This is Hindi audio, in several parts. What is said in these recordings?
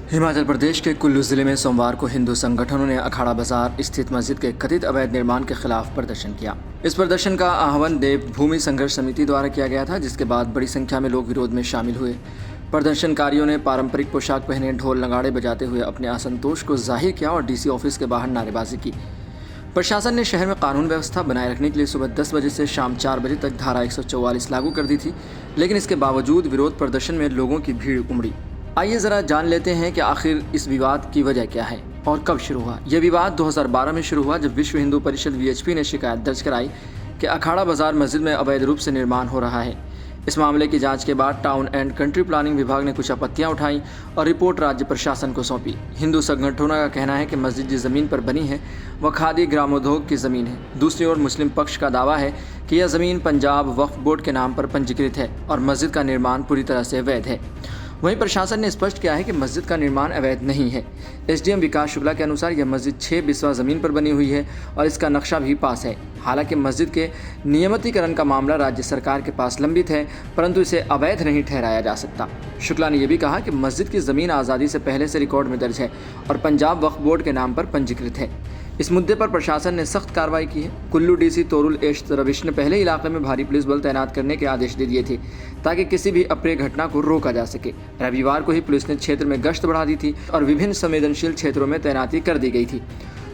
हिमाचल प्रदेश के कुल्लू जिले में सोमवार को हिंदू संगठनों ने अखाड़ा बाजार स्थित मस्जिद के कथित अवैध निर्माण के खिलाफ प्रदर्शन किया। इस प्रदर्शन का आह्वान देवभूमि संघर्ष समिति द्वारा किया गया था, जिसके बाद बड़ी संख्या में लोग विरोध में शामिल हुए। प्रदर्शनकारियों ने पारंपरिक पोशाक पहने ढोल नगाड़े बजाते हुए अपने असंतोष को जाहिर किया और डीसी ऑफिस के बाहर नारेबाजी की। प्रशासन ने शहर में कानून व्यवस्था बनाए रखने के लिए सुबह 10 बजे से शाम 4 बजे तक धारा 144 लागू कर दी थी, लेकिन इसके बावजूद विरोध प्रदर्शन में लोगों की भीड़ उमड़ी। आइए ज़रा जान लेते हैं कि आखिर इस विवाद की वजह क्या है और कब शुरू हुआ। यह विवाद 2012 में शुरू हुआ, जब विश्व हिंदू परिषद वीएचपी ने शिकायत दर्ज कराई कि अखाड़ा बाजार मस्जिद में अवैध रूप से निर्माण हो रहा है। इस मामले की जांच के बाद टाउन एंड कंट्री प्लानिंग विभाग ने कुछ आपत्तियां उठाई और रिपोर्ट राज्य प्रशासन को सौंपी। हिंदू संगठनों का कहना है कि मस्जिद जिस ज़मीन पर बनी है वह खादी ग्रामोद्योग की ज़मीन है। दूसरी ओर मुस्लिम पक्ष का दावा है कि यह ज़मीन पंजाब वक्फ बोर्ड के नाम पर पंजीकृत है और मस्जिद का निर्माण पूरी तरह से वैध है। वहीं प्रशासन ने स्पष्ट किया है कि मस्जिद का निर्माण अवैध नहीं है। एसडीएम विकास शुक्ला के अनुसार यह मस्जिद 6 बिस्वा ज़मीन पर बनी हुई है और इसका नक्शा भी पास है। हालांकि मस्जिद के नियमितीकरण का मामला राज्य सरकार के पास लंबित है, परंतु इसे अवैध नहीं ठहराया जा सकता। शुक्ला ने यह भी कहा कि मस्जिद की ज़मीन आज़ादी से पहले से रिकॉर्ड में दर्ज है और पंजाब वक्फ बोर्ड के नाम पर पंजीकृत है। इस मुद्दे पर प्रशासन ने सख्त कार्रवाई की है। कुल्लू डीसी तोरुल एश रविश ने पहले इलाके में भारी पुलिस बल तैनात करने के आदेश दे दिए थे, ताकि किसी भी अप्रिय घटना को रोका जा सके। रविवार को ही पुलिस ने क्षेत्र में गश्त बढ़ा दी थी और विभिन्न संवेदनशील क्षेत्रों में तैनाती कर दी गई थी।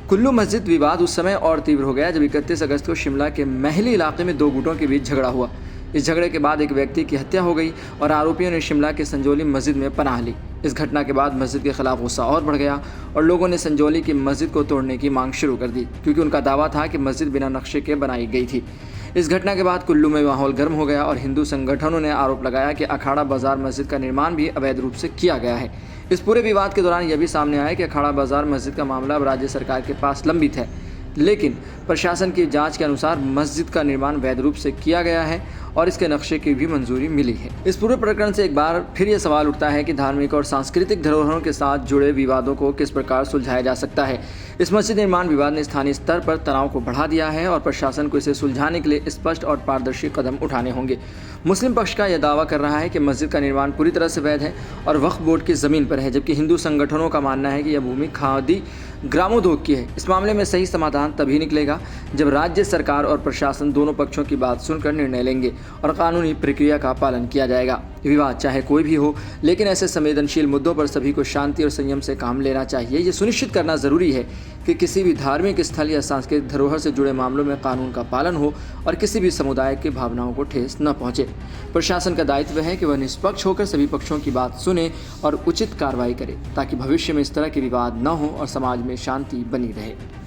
कुल्लू मस्जिद विवाद उस समय और तीव्र हो गया जब 31 अगस्त को शिमला के महली इलाके में दो गुटों के बीच झगड़ा हुआ। इस झगड़े के बाद एक व्यक्ति की हत्या हो गई और आरोपियों ने शिमला के संजौली मस्जिद में पनाह ली। इस घटना के बाद मस्जिद के खिलाफ गुस्सा और बढ़ गया और लोगों ने संजौली की मस्जिद को तोड़ने की मांग शुरू कर दी, क्योंकि उनका दावा था कि मस्जिद बिना नक्शे के बनाई गई थी। इस घटना के बाद कुल्लू में माहौल गर्म हो गया और हिंदू संगठनों ने आरोप लगाया कि अखाड़ा बाजार मस्जिद का निर्माण भी अवैध रूप से किया गया है। इस पूरे विवाद के दौरान यह भी सामने आया कि अखाड़ा बाजार मस्जिद का मामला अब राज्य सरकार के पास लंबित है, लेकिन प्रशासन की जांच के अनुसार मस्जिद का निर्माण वैध रूप से किया गया है और इसके नक्शे की भी मंजूरी मिली है। इस पूरे प्रकरण से एक बार फिर यह सवाल उठता है कि धार्मिक और सांस्कृतिक धरोहरों के साथ जुड़े विवादों को किस प्रकार सुलझाया जा सकता है। इस मस्जिद निर्माण विवाद ने स्थानीय स्तर पर तनाव को बढ़ा दिया है और प्रशासन को इसे सुलझाने के लिए स्पष्ट और पारदर्शी कदम उठाने होंगे। मुस्लिम पक्ष का यह दावा कर रहा है कि मस्जिद का निर्माण पूरी तरह से वैध है और वक्फ बोर्ड की ज़मीन पर है, जबकि हिंदू संगठनों का मानना है कि यह भूमि खादी ग्रामोद्योग की है। इस मामले में सही समाधान तभी निकलेगा जब राज्य सरकार और प्रशासन दोनों पक्षों की बात सुनकर निर्णय लेंगे और कानूनी प्रक्रिया का पालन किया जाएगा। विवाद चाहे कोई भी हो, लेकिन ऐसे संवेदनशील मुद्दों पर सभी को शांति और संयम से काम लेना चाहिए। ये सुनिश्चित करना जरूरी है कि किसी भी धार्मिक स्थल या सांस्कृतिक धरोहर से जुड़े मामलों में कानून का पालन हो और किसी भी समुदाय की भावनाओं को ठेस न पहुंचे। प्रशासन का दायित्व है कि वह निष्पक्ष होकर सभी पक्षों की बात सुने और उचित कार्रवाई करे, ताकि भविष्य में इस तरह के विवाद न हो और समाज में शांति बनी रहे।